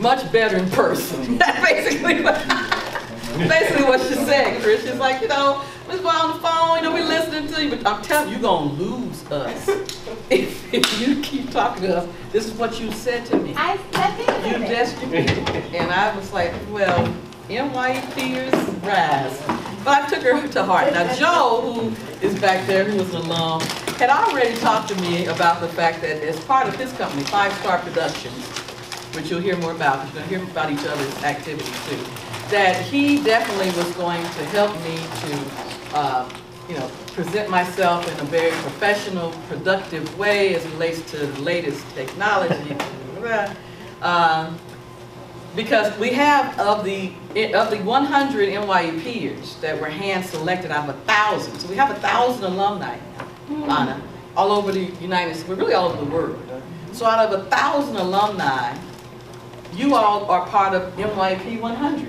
much better in person. That's basically what she said, Chris. She's like, you know, Ms. Well on the phone, you know, we listening to you, but I'm telling you, you're going to lose us if you keep talking to us. This is what you said to me. You just, and I was like, well, MYEPers rise. But I took her to heart. Now, Joe, who is back there, who was an alum, had already talked to me about the fact that as part of his company, 5-Star Productions, which you'll hear more about, because you're going to hear about each other's activities too, that he definitely was going to help me to, you know, present myself in a very professional, productive way as it relates to the latest technology. Because we have of the 100 MYEPers that were hand selected out of 1,000. So we have 1,000 alumni, Anna, all over the United States, really all over the world. So out of 1,000 alumni, you all are part of MYEP 100,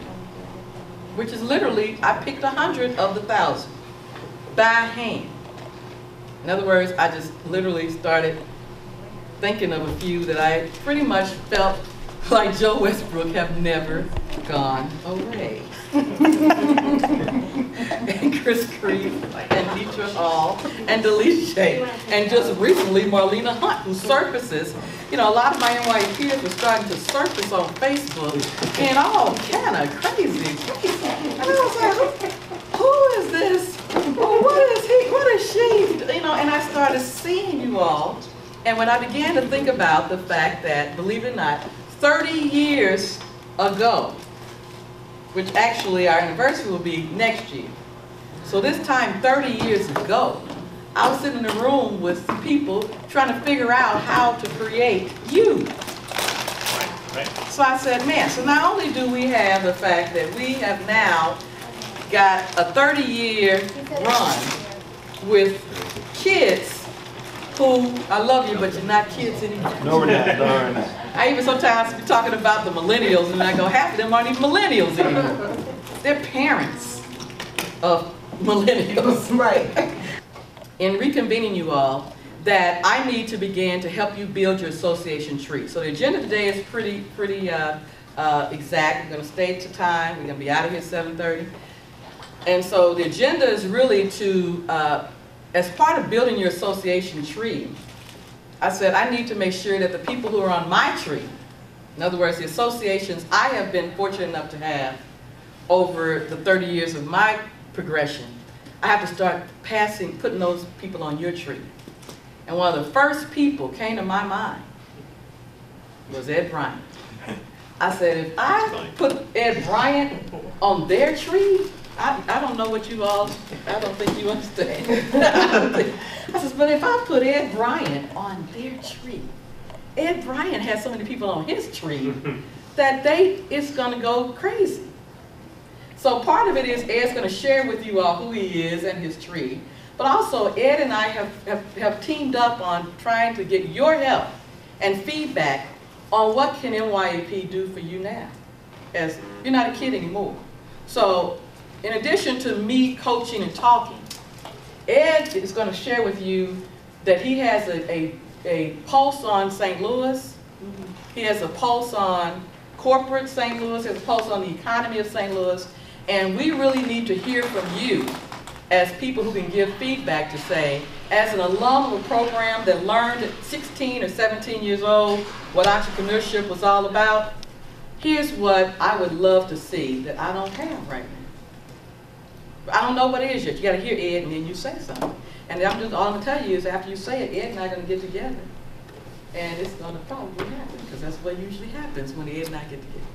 which is literally, I picked 100 of the 1,000 by hand. In other words, I just literally started thinking of a few that I pretty much felt like Joe Westbrook have never gone away. And Chris Creed, and Deetra Hall, and Delisha, and just recently Marlena Hunt, who surfaces, you know, a lot of my NYEPers were starting to surface on Facebook, and all kind of crazy. And I was like, who is this? What is he? What is she? You know, and I started seeing you all, and when I began to think about the fact that, believe it or not, 30 years ago, which actually our anniversary will be next year. So this time, 30 years ago, I was sitting in a room with people trying to figure out how to create you. Right. So I said, man, so not only do we have the fact that we have now got a 30-year run with kids who, I love you, but you're not kids anymore. No, we're not. No, we're not. I even sometimes be talking about the millennials, and I go, half of them aren't even millennials anymore. They're parents of millennials. Right. In reconvening you all, that I need to begin to help you build your association tree. So the agenda today is pretty exact. We're going to stay to time. We're going to be out of here at 7:30. And so the agenda is really to, as part of building your association tree, I said I need to make sure that the people who are on my tree, in other words, the associations I have been fortunate enough to have over the 30 years of my progression, I have to start putting those people on your tree. And one of the first people came to my mind was Ed Bryant. I said, if I put Ed Bryant on their tree, I don't know what you all, I don't think you understand. I said, but if I put Ed Bryant on their tree, Ed Bryant has so many people on his tree that it's going to go crazy. So part of it is Ed's going to share with you all who he is and his tree, but also Ed and I have teamed up on trying to get your help and feedback on what can MYEP do for you now, as you're not a kid anymore. So in addition to me coaching and talking, Ed is going to share with you that he has a pulse on St. Louis. He has a pulse on corporate St. Louis. He has a pulse on the economy of St. Louis. And we really need to hear from you as people who can give feedback to say, as an alum of a program that learned at 16 or 17 years old what entrepreneurship was all about, here's what I would love to see that I don't have right now. I don't know what it is yet. You got to hear Ed and then you say something. And all I'm going to tell you is after you say it, Ed and I are going to get together. And it's going to probably happen because that's what usually happens when Ed and I get together.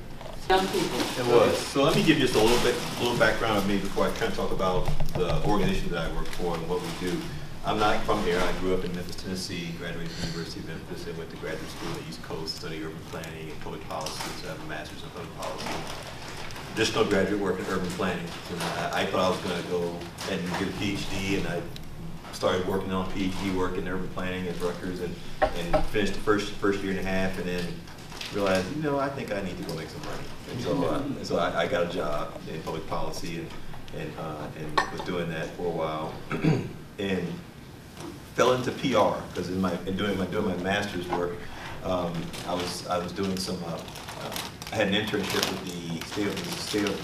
Young people. It was. So let me give you just a little background of me before I kind of talk about the organization that I work for and what we do. I'm not from here. I grew up in Memphis, Tennessee, graduated from the University of Memphis, and went to graduate school on the East Coast, studied urban planning and public policy, so I have a master's in public policy. Additional graduate work in urban planning. So I thought I was going to go and get a PhD, and I started working on PhD work in urban planning at Rutgers, and finished the first year and a half, and then realized, you know, I think I need to go make some money. And so I got a job in public policy and was doing that for a while, and fell into PR because doing my master's work, I was doing some I had an internship with the state of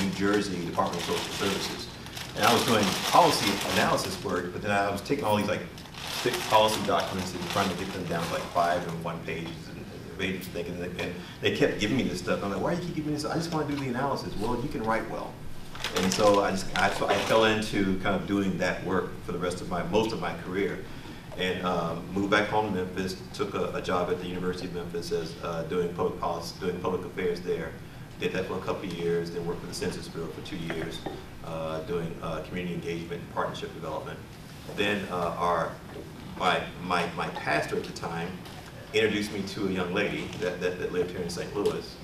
New Jersey Department of Social Services. And I was doing policy analysis work, but then I was taking all these like thick policy documents and trying to get them down to like 5 and 1 pages and thinking, and they kept giving me this stuff. I'm like, why do you keep giving me this? I just want to do the analysis. Well, you can write well. And so I fell into kind of doing that work for the rest of most of my career. And moved back home to Memphis, took a job at the University of Memphis as doing public policy, doing public affairs there. Did that for a couple of years, then worked for the Census Bureau for 2 years, doing community engagement and partnership development. Then my pastor at the time introduced me to a young lady that lived here in St. Louis.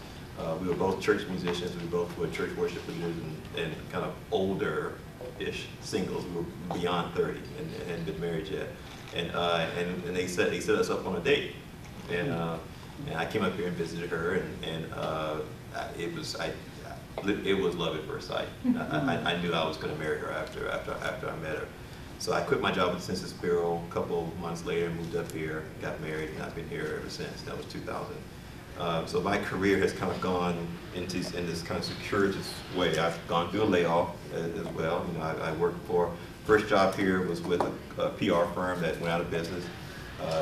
We were both church musicians. We both were church worship leaders and kind of older-ish singles. We were beyond 30 and hadn't been married yet. And they set us up on a date. And I came up here and visited her, and it was love at first sight. I knew I was going to marry her after I met her. So I quit my job at the Census Bureau a couple months later, moved up here, got married, and I've been here ever since. That was 2000. So my career has kind of gone in this kind of circuitous way. I've gone through a layoff as well. You know, I worked for, first job here was with a PR firm that went out of business.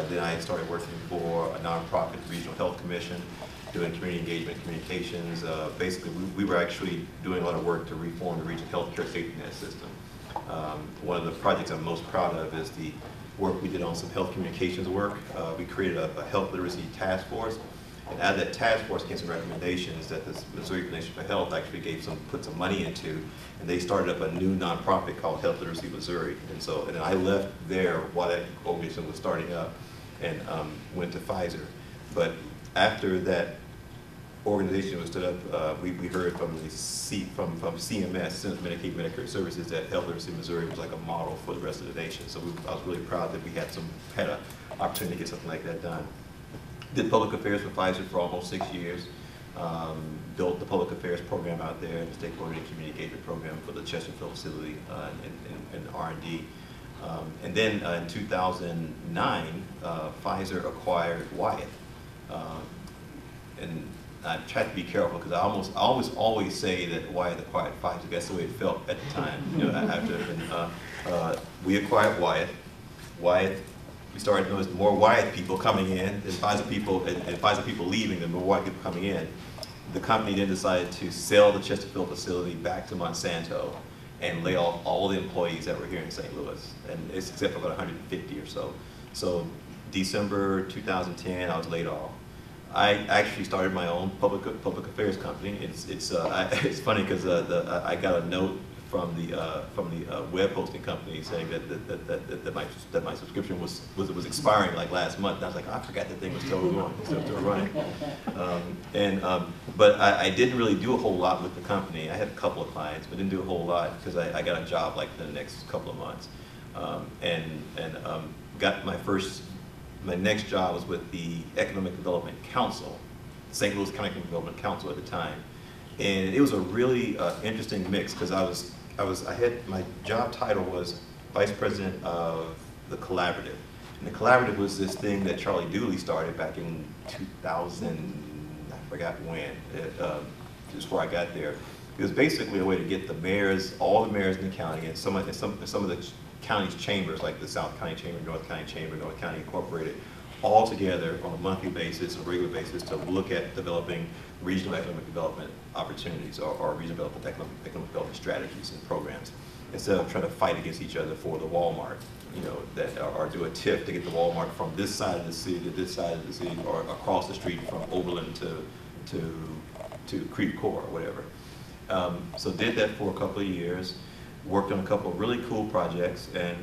Then I started working for a nonprofit regional health commission, doing community engagement communications. Basically, we were actually doing a lot of work to reform the regional healthcare safety net system. One of the projects I'm most proud of is the work we did on some health communications work. We created a health literacy task force, and out of that task force came some recommendations that the Missouri Foundation for Health actually put some money into, and they started up a new nonprofit called Health Literacy Missouri. And I left there while that organization was starting up, and went to Pfizer. But after that organization was stood up, we heard from CMS, Centers for Medicaid and Medicare Services, that Health Literacy Missouri was like a model for the rest of the nation. So I was really proud that we had an opportunity to get something like that done. Did public affairs for Pfizer for almost 6 years. Built the public affairs program out there, the state coordinated community engagement program for the Chesterfield facility and R&D. And then in 2009, Pfizer acquired MYEP. And I tried to be careful because I always say that MYEP acquired Pfizer. That's the way it felt at the time. You know, we acquired MYEP. We started to notice more MYEP people coming in, and Pfizer people leaving, and more MYEP people coming in. The company then decided to sell the Chesterfield facility back to Monsanto and lay off all the employees that were here in St. Louis, and it's except for about 150 or so. So December 2010, I was laid off. I actually started my own public affairs company. It's funny because I got a note from the web hosting company saying that my subscription was expiring like last month. And I was like, oh, I forgot that thing was still going, still running. But I didn't really do a whole lot with the company. I had a couple of clients, but didn't do a whole lot because I got a job like the next couple of months, got my next job was with the Economic Development Council, St. Louis County Economic Development Council at the time, and it was a really interesting mix because my job title was Vice President of the Collaborative, and the Collaborative was this thing that Charlie Dooley started back in 2000, I forgot when, just before I got there. It was basically a way to get the mayors, all the mayors in the county, and some of the county's chambers, like the South County Chamber, North County Chamber, North County Incorporated, all together on a monthly basis, a regular basis, to look at developing regional economic development opportunities or regional economic development strategies and programs, instead of trying to fight against each other for the Walmart, you know, or do a TIF to get the Walmart from this side of the city to this side of the city, or across the street from Oberlin to Creve Coeur or whatever. So did that for a couple of years. Worked on a couple of really cool projects, and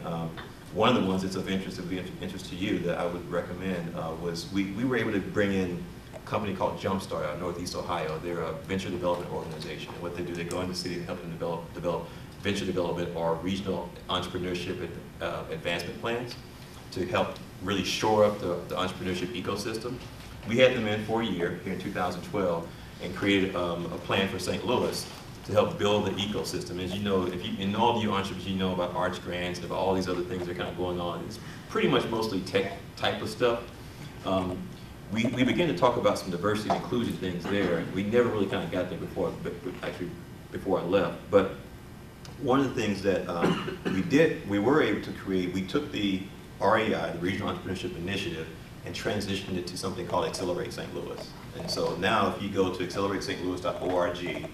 one of the ones that's of interest, that would be of interest to you, that I would recommend was we were able to bring in a company called Jumpstart out of Northeast Ohio. They're a venture development organization, and what they do, they go into the city and help them develop venture development or regional entrepreneurship advancement plans to help really shore up the entrepreneurship ecosystem. We had them in for a year here in 2012 and created a plan for St. Louis to help build the ecosystem. As you know, in all of you entrepreneurs, you know about arts grants and about all these other things that are kind of going on. It's pretty much mostly tech type of stuff. we began to talk about some diversity and inclusion things there. We never really kind of got there before, actually before I left. But one of the things that we were able to create, we took the RAI, the Regional Entrepreneurship Initiative, and transitioned it to something called Accelerate St. Louis. And so now if you go to accelerate-stlouis.org,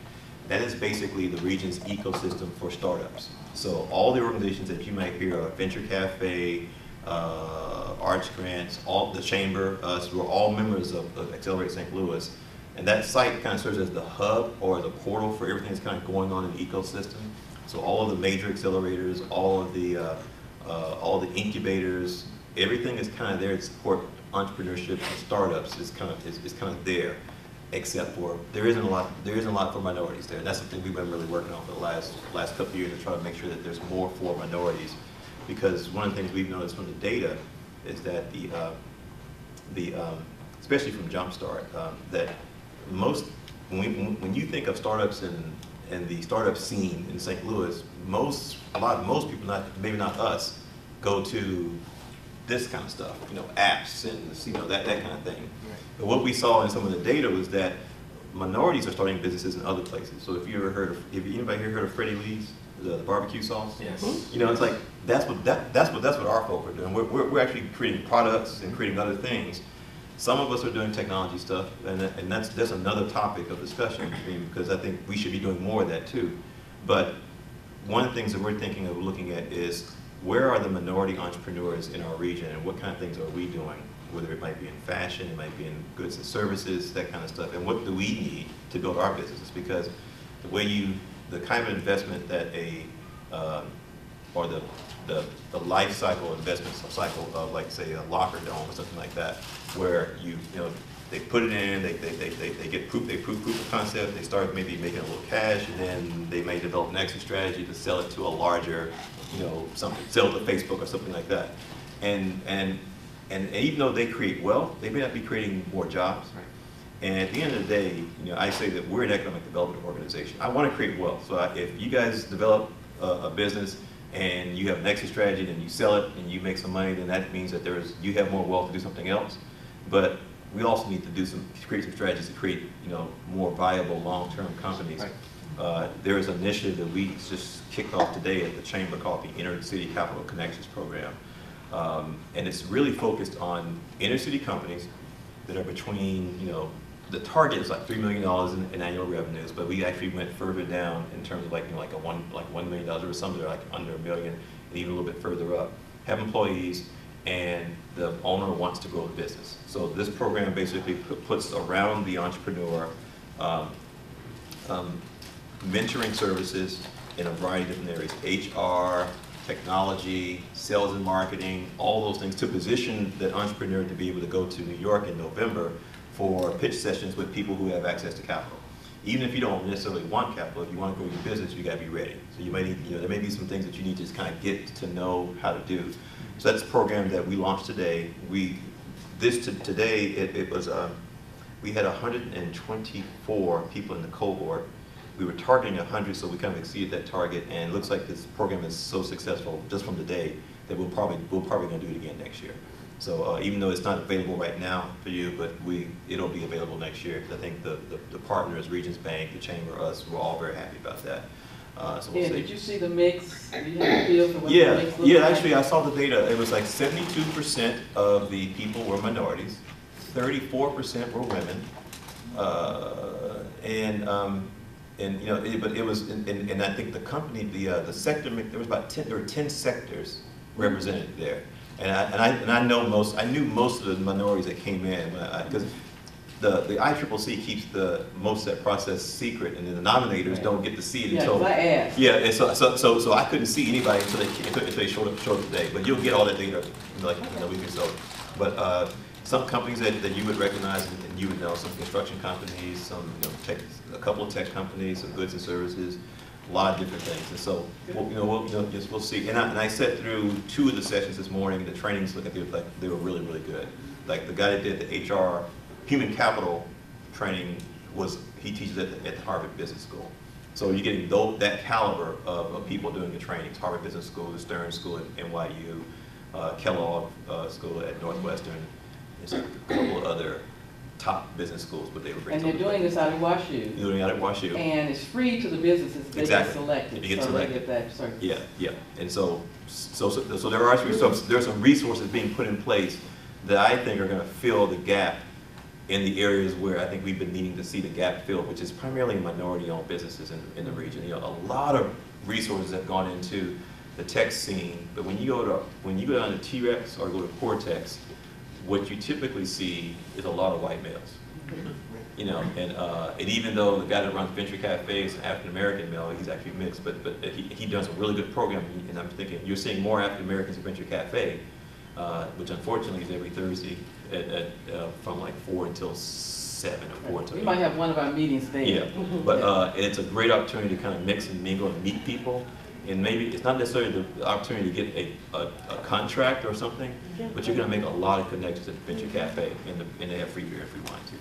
that is basically the region's ecosystem for startups. So all the organizations that you might hear of, Venture Cafe, Arts Grants, the Chamber, us, we're all members of Accelerate St. Louis. And that site kind of serves as the hub or the portal for everything that's kind of going on in the ecosystem. So all of the major accelerators, all of the incubators, everything is kind of there to support entrepreneurship and startups is kind of there, except for there isn't a lot for minorities there. And that's something we've been really working on for the last couple of years to try to make sure that there's more for minorities. Because one of the things we've noticed from the data is that especially from Jumpstart, that when you think of startups and the startup scene in St. Louis, most people, maybe not us, go to this kind of stuff, apps and that kind of thing. Right. But what we saw in some of the data was that minorities are starting businesses in other places. So if anybody here heard of Freddie Lee's, the barbecue sauce? Yes. It's like that's what our folk are doing. We're actually creating products and creating other things. Some of us are doing technology stuff, and that's another topic of discussion, because I think we should be doing more of that too. But one of the things that we're thinking of looking at is where are the minority entrepreneurs in our region, and what kind of things are we doing? Whether it might be in fashion, it might be in goods and services, that kind of stuff, and what do we need to build our businesses? Because the kind of investment that or the life cycle investment cycle of, like, say, a locker dome or something like that, where they put it in, they get proof of concept, they start maybe making a little cash, and then they may develop an exit strategy to sell it to a larger, sell it to Facebook or something like that. And even though they create wealth, they may not be creating more jobs. Right. And at the end of the day, I say that we're an economic development organization. I want to create wealth. So if you guys develop a business and you have an exit strategy and you sell it and you make some money, then that means that you have more wealth to do something else. But we also need to create some strategies to create more viable long-term companies. Right. There is an initiative that we just kicked off today at the Chamber called the Inner City Capital Connections Program. And it's really focused on inner city companies that are between, the target is like $3 million in annual revenues, but we actually went further down in terms of like $1 million, or some that are like under $1 million, and even a little bit further up. Have employees, and the owner wants to grow the business. So this program basically puts around the entrepreneur mentoring services in a variety of different areas: HR, technology, sales and marketing, all those things, to position the entrepreneur to be able to go to New York in November for pitch sessions with people who have access to capital. Even if you don't necessarily want capital, if you want to grow your business, you got to be ready. So you might need, there may be some things that you need to just kind of get to know how to do. So that's a program that we launched today. Today it was we had 124 people in the cohort. We were targeting 100, so we kind of exceeded that target. And it looks like this program is so successful just from today that we're probably going to do it again next year. So even though it's not available right now for you, but it'll be available next year. I think the partners, Regions Bank, the Chamber, us, we're all very happy about that. So we'll see. Did you see the mix? Did you have a feel for what the mix looked like? Actually I saw the data. It was like 72% of the people were minorities, 34% were women, but it was, and I think the company, the sector, there was about 10 sectors represented there. And I knew most of the minorities that came in, because the ICCC keeps most of that process secret, and the nominators don't get to see it until. I asked. Yeah, and so I couldn't see anybody until they showed up today. But you'll get all that data like in a week or so. But some companies that you would recognize and you would know, some construction companies, some a couple of tech companies, some goods and services. A lot of different things, and so we'll see. And I sat through 2 of the sessions this morning. The trainings looked like they were really, really good. Like the guy that did the HR, human capital training he teaches at the Harvard Business School. So you're getting that caliber of people doing the trainings: Harvard Business School, the Stern School at NYU, Kellogg School at Northwestern. There's a couple of other top business schools, but they were great. And they're doing this out of WashU. Doing it out of WashU. And it's free to the businesses if they get selected. If you get so selected. They get that service. Yeah, yeah. And so there are some resources being put in place that I think are going to fill the gap in the areas where I think we've been needing to see the gap filled, which is primarily minority-owned businesses in the region. You know, a lot of resources have gone into the tech scene, but when you go down to T-Rex or go to Cortex, what you typically see is a lot of white males. You know, and even though the guy that runs Venture Cafe is an African American male, he's actually mixed, but he does a really good program. And I'm thinking you're seeing more African Americans at Venture Cafe, which unfortunately is every Thursday from like 4 until 7 or 4 until 8. We might have one of our meetings there. Yeah, but it's a great opportunity to kind of mix and mingle and meet people. And maybe it's not necessarily the opportunity to get a contract or something, but you're going to make a lot of connections at the Venture Cafe, and they have free beer and free wine too.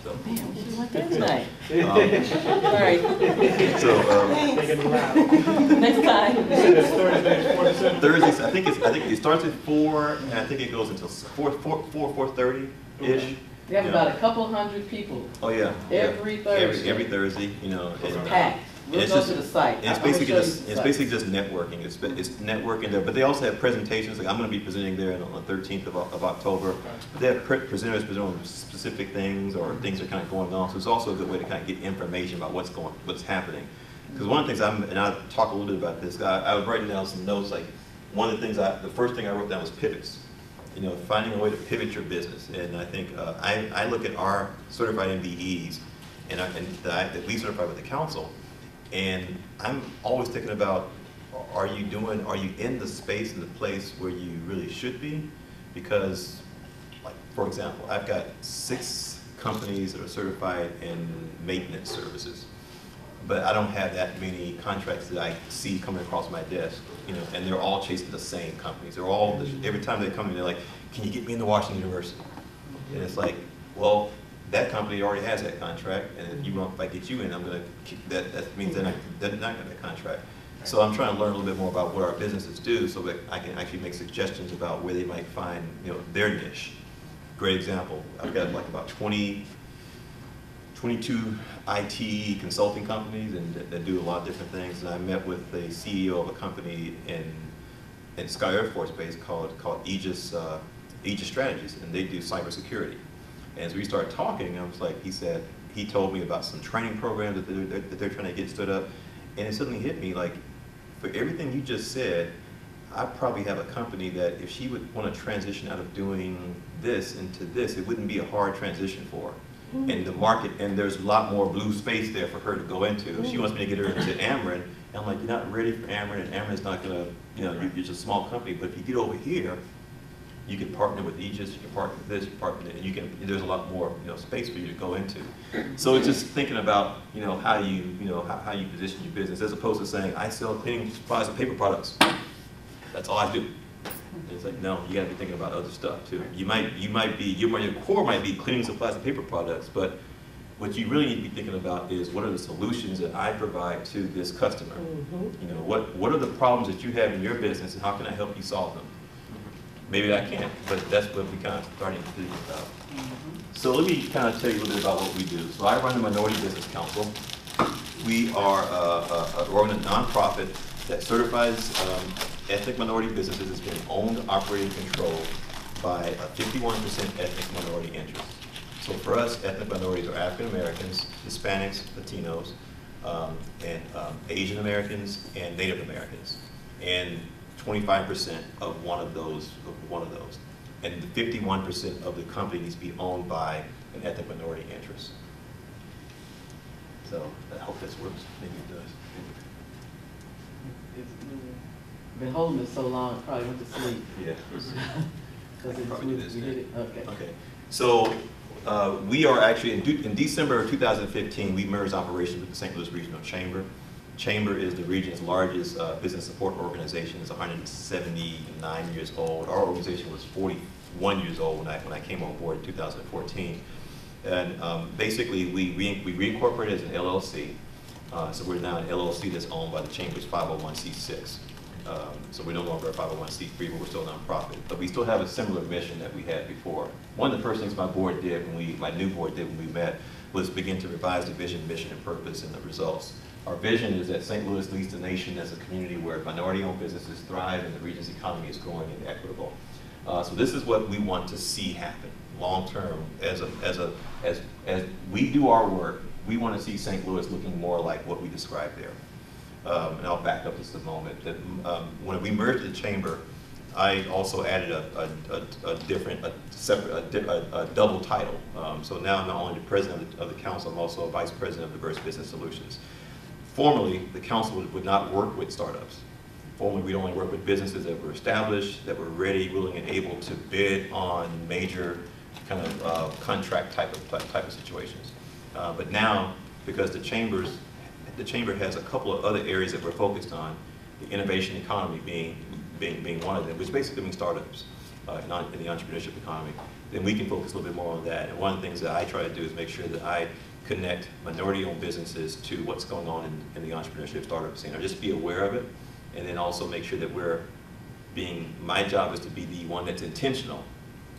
So. Man, we should went there tonight. Sorry. So next time. Thursdays, I think it starts at 4, and I think it goes until 4:30 ish. We have about a couple hundred people. Oh yeah. Every Thursday. Every Thursday, you know. It's packed. We'll go to the site. It's basically just networking. It's networking there, but they also have presentations. Like I'm going to be presenting there on the 13th of October. But they have presenters presenting on specific things or things that are kind of going on. So it's also a good way to kind of get information about what's happening. Because one of the things and I'll talk a little bit about this. I was writing down some notes. Like one of the things the first thing I wrote down was pivots. You know, finding a way to pivot your business. And I think I look at our certified MBEs that we certify with the council. And I'm always thinking about, are you in the space and the place where you really should be? Because, like, for example, I've got 6 companies that are certified in maintenance services, but I don't have that many contracts that I see coming across my desk, you know, and they're all chasing the same companies. They're all, every time they come in, they're like, can you get me into Washington University? And it's like, well, that company already has that contract, and if I get you in, I'm going to that means they're not going to have that contract. So I'm trying to learn a little bit more about what our businesses do, so that I can actually make suggestions about where they might find, you know, their niche. Great example. I've got like about 22 IT consulting companies and that do a lot of different things. And I met with the CEO of a company in Sky Air Force Base called Aegis Strategies, and they do cybersecurity. And as we started talking, I was like, he told me about some training programs that they're trying to get stood up, and it suddenly hit me like, for everything you just said, I probably have a company that if she would want to transition out of doing this into this, it wouldn't be a hard transition for her. Mm-hmm. And the market, and there's a lot more blue space there for her to go into. Mm-hmm. She wants me to get her into Ameren, and I'm like, you're not ready for Ameren, and Ameren's not going to, you know, you're just a small company, but if you get over here, you can partner with Aegis, you can partner with this, you partner with it, and there's a lot more, you know, space for you to go into. So it's just thinking about, you know, how you position your business, as opposed to saying, I sell cleaning supplies and paper products. That's all I do. And it's like, no, you got to be thinking about other stuff too. Your core might be cleaning supplies and paper products, but what you really need to be thinking about is what are the solutions that I provide to this customer. Mm-hmm. You know, what are the problems that you have in your business, and how can I help you solve them? Maybe I can't, but that's what we kind of starting to think about. Mm-hmm. So let me kind of tell you a little bit about what we do. So I run the Minority Business Council. We are we're a nonprofit that certifies ethnic minority businesses as being owned, operated, and controlled by a 51% ethnic minority interest. So for us, ethnic minorities are African Americans, Hispanics, Latinos, and Asian Americans, and Native Americans. And 25% of one of those, and the 51% of the company needs to be owned by an ethnic minority interest. So I hope this works. Maybe it does. It's been holding it so long, it probably went to sleep. Yeah. Because it's probably do this. Okay. Okay. So we are actually in December of 2015. We merged operations with the St. Louis Regional Chamber. Chamber is the region's largest business support organization. It's 179 years old. Our organization was 41 years old when I came on board in 2014. And basically, we reincorporated as an LLC. So we're now an LLC that's owned by the Chamber's 501c6. So we're no longer a 501c3, but we're still a nonprofit. But we still have a similar mission that we had before. One of the first things my board did my new board did when we met was begin to revise the vision, mission, and purpose and the results. Our vision is that St. Louis leads the nation as a community where minority-owned businesses thrive and the region's economy is growing and equitable. So this is what we want to see happen long-term. As we do our work, we want to see St. Louis looking more like what we described there. And I'll back up just a moment. That when we merged the chamber, I also added a double title. So now I'm not only the president of the council, I'm also a vice president of Diverse Business Solutions. Formerly, the council would not work with startups. Formerly, we'd only work with businesses that were established, that were ready, willing, and able to bid on major kind of contract type of situations. But now, because the chamber has a couple of other areas that we're focused on, the innovation economy being one of them, which basically means startups in the entrepreneurship economy, then we can focus a little bit more on that. And one of the things that I try to do is make sure that I connect minority-owned businesses to what's going on in the entrepreneurship startup scene, or just be aware of it, and then also make sure that my job is to be the one that's intentional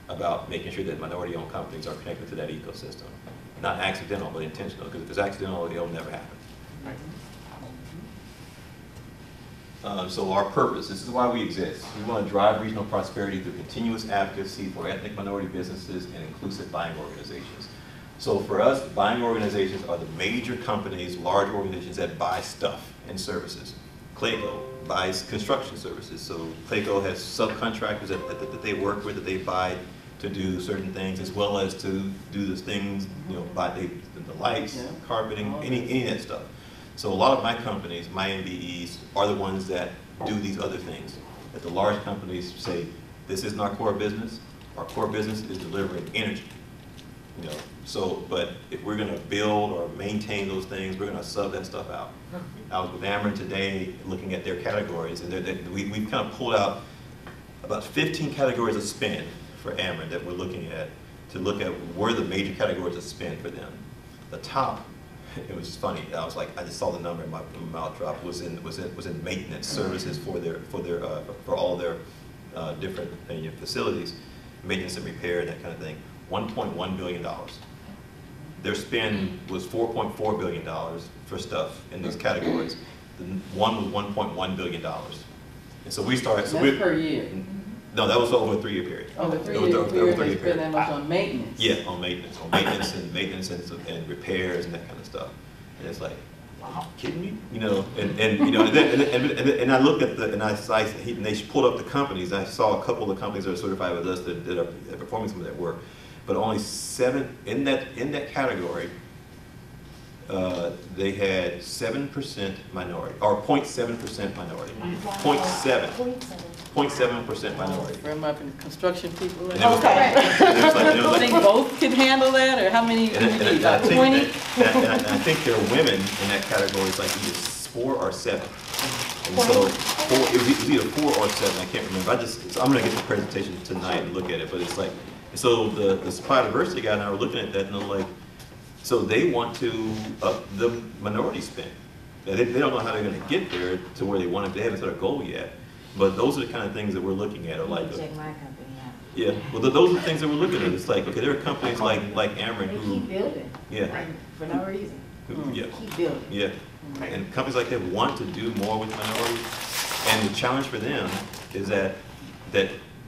about making sure that minority-owned companies are connected to that ecosystem. Not accidental, but intentional, because if it's accidental, it'll never happen. So our purpose, this is why we exist. We want to drive regional prosperity through continuous advocacy for ethnic minority businesses and inclusive buying organizations. So for us, buying organizations are the major companies, large organizations that buy stuff and services. Clayco buys construction services. So Clayco has subcontractors that they work with, that they buy to do certain things, as well as to do those things, buy the lights, carpeting, any of that stuff. So a lot of my companies, my MBEs, are the ones that do these other things. That the large companies say, this isn't our core business. Our core business is delivering energy. So, but if we're going to build or maintain those things, we're going to sub that stuff out. I was with Ameren today looking at their categories, and we've kind of pulled out about 15 categories of spend for Ameren that we're looking at, to look at where the major categories of spend for them. The top, it was funny, I was like, I just saw the number in my mouth drop, was in maintenance services for all their different facilities, maintenance and repair and that kind of thing. $1.1 billion. Their spend was $4.4 billion for stuff in these categories. The one was $1.1 billion. And so we started. So that's per year? No, that was over a 3-year period. Oh, the 3-year period, they spend that much on maintenance? Yeah, on maintenance. And repairs and that kind of stuff. And it's like, wow, kidding me? And I looked at and they pulled up the companies. I saw a couple of companies that are certified with us that are performing some of that work. But only 7 in that category. They had 7% minority, or 0.7% minority. 0.7% minority. From up in construction people. Okay. You think both can handle that, or how many? About 20. And I think there are women in that category. It's like either 4 or 7. And so it was either 4 or 7. I can't remember. I'm going to get the presentation tonight and look at it. But it's like, so the supply diversity guy and I were looking at that, and I'm like, so they want to up the minority spend. They don't know how they're going to get there to where they want it. They haven't set a goal yet. But those are the kind of things that we're looking at. Or like, check my company out. Yeah, well, those are the things that we're looking at. It's like, okay, there are companies like Ameren who keep building. Yeah. For no reason. Yeah. Keep building. Yeah. And companies like that want to do more with minorities. And the challenge for them is that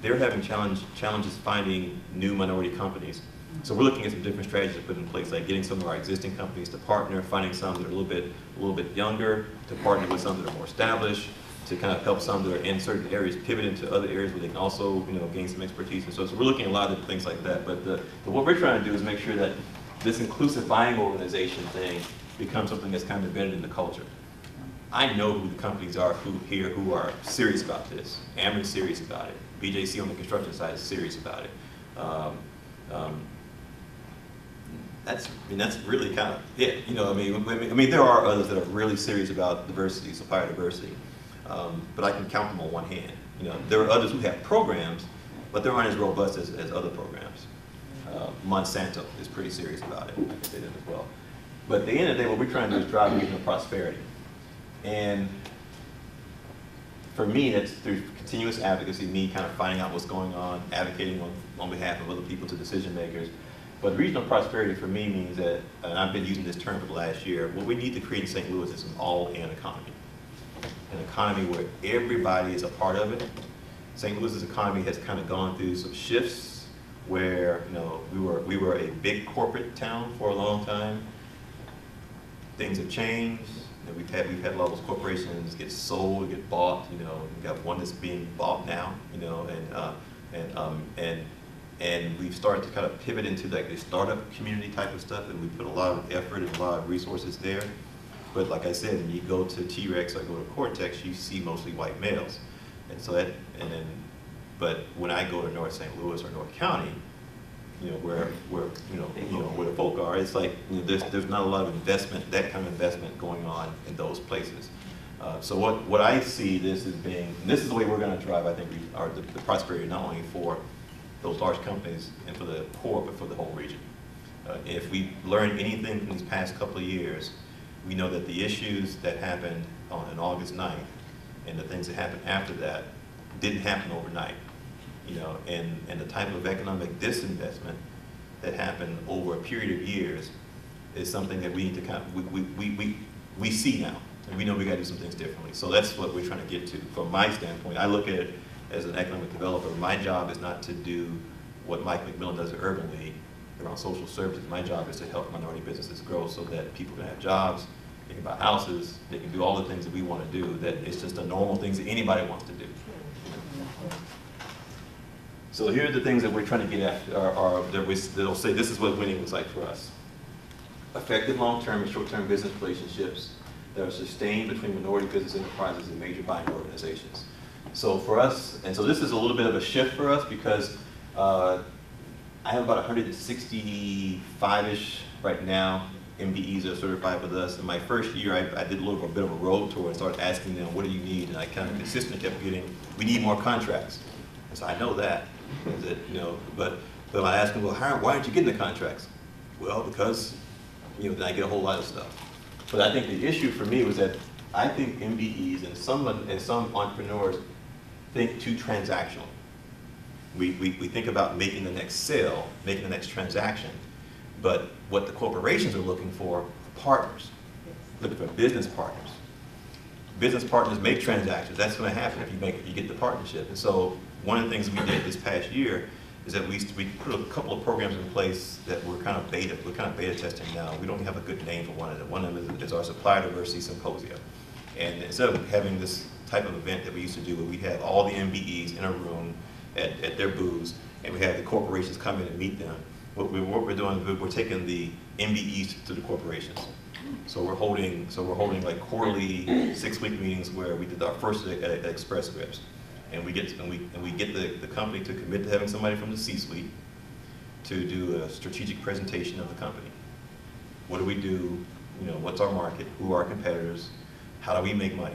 they're having challenges finding new minority companies. So we're looking at some different strategies to put in place, like getting some of our existing companies to partner, finding some that are a little bit younger, to partner with some that are more established, to kind of help some that are in certain areas pivot into other areas where they can also gain some expertise. And so we're looking at a lot of different things like that. But what we're trying to do is make sure that this inclusive buying organization thing becomes something that's kind of embedded in the culture. I know who the companies are who are serious about this. Ameren's serious about it. BJC on the construction side is serious about it. That's really kind of it. I mean, there are others that are really serious about diversity, supplier diversity, but I can count them on one hand. There are others who have programs, but they aren't as robust as other programs. Monsanto is pretty serious about it. I can say that as well. But at the end of the day, what we're trying to do is drive regional prosperity. And for me, that's through continuous advocacy, me kind of finding out what's going on, advocating on behalf of other people to decision makers. But regional prosperity for me means that, and I've been using this term for the last year, what we need to create in St. Louis is an all-in economy. An economy where everybody is a part of it. St. Louis's economy has kind of gone through some shifts where, you know, we were a big corporate town for a long time. Things have changed. You know, we've had a lot of those corporations get sold, get bought. You know, we've got one that's being bought now. You know, and we've started to kind of pivot into like the startup community type of stuff, and we put a lot of effort and a lot of resources there. But like I said, when you go to T-Rex or go to Cortex, you see mostly white males, and so that, but when I go to North St. Louis or North County, you know, where the folk are, it's like, you know, there's not a lot of investment, that kind of investment going on in those places. So what I see this as being, and this is the way we're going to drive, I think, the prosperity not only for those large companies and for the poor, but for the whole region. If we learn anything from these past couple of years, we know that the issues that happened on August 9th and the things that happened after that didn't happen overnight. You know, and the type of economic disinvestment that happened over a period of years is something that we need to kind of, we see now, and we know we got to do some things differently. So that's what we're trying to get to. From my standpoint, I look at it as an economic developer. My job is not to do what Mike McMillan does at Urban League around social services. My job is to help minority businesses grow so that people can have jobs, they can buy houses, they can do all the things that we want to do, that it's just the normal things that anybody wants to do. So here are the things that we're trying to get at, that'll say this is what winning looks like for us. Effective long-term and short-term business relationships that are sustained between minority business enterprises and major buying organizations. So for us, and so this is a little bit of a shift for us because I have about 165-ish right now MBEs that are certified with us. In my first year, I did a bit of a road tour and started asking them, what do you need? And I kind of consistently kept getting, we need more contracts. And so I know that. You know, but I asked them, well, why aren't you getting the contracts? Well, because, you know, then I get a whole lot of stuff. But I think the issue for me was that I think MBEs and some entrepreneurs think too transactional. We think about making the next sale, making the next transaction, but what the corporations are looking for are partners, looking for business partners. Business partners make transactions. That's going to happen if you get the partnership. And so one of the things we did this past year is that we put a couple of programs in place that we're kind of beta testing now. We don't have a good name for one of them. One of them is our Supplier Diversity Symposium. And instead of having this type of event that we used to do where we have all the MBEs in a room at their booths, and we have the corporations come in and meet them, what we're doing is we're taking the MBEs to the corporations. So we're holding like quarterly 6-week meetings where we did our first at Express Scripts, and we get the company to commit to having somebody from the C-suite to do a strategic presentation of the company. What do we do? You know, what's our market? Who are our competitors? How do we make money?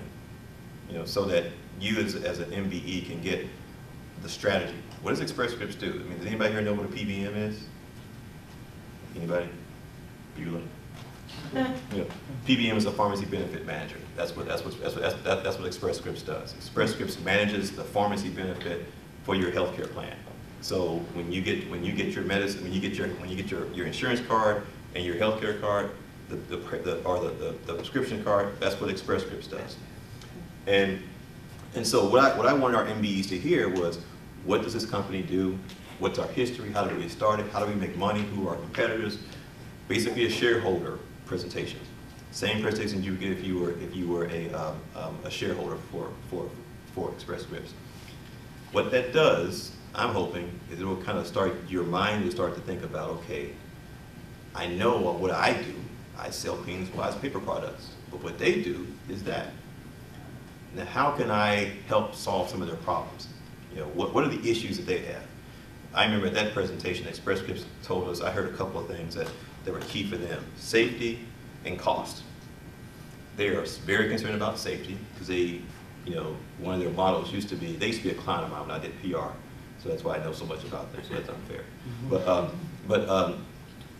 You know, so that you as an MBE can get the strategy. What does Express Scripts do? I mean, does anybody here know what a PBM is? Anybody? Bueller? Yeah. PBM is a pharmacy benefit manager. That's what Express Scripts does. Express Scripts manages the pharmacy benefit for your healthcare plan. So when you get your medicine, when you get your insurance card and your healthcare card, the prescription card, that's what Express Scripts does. And so what I wanted our MBEs to hear was, what does this company do? What's our history? How did we get started? How do we make money? Who are our competitors? Basically a shareholder presentation. Same presentation you would get if you were a shareholder for Express Scripts. What that does, I'm hoping, is it will kind of start your mind to start to think about, okay, I know what I do. I sell clean supplies, paper products, but what they do is that. Now, how can I help solve some of their problems? You know, what are the issues that they have? I remember at that presentation, Express Scripts told us, I heard a couple of things that were key for them: safety and cost. They are very concerned about safety because they, you know, one of their models used to be, they used to be a client of mine when I did PR, so that's why I know so much about them. So that's unfair. But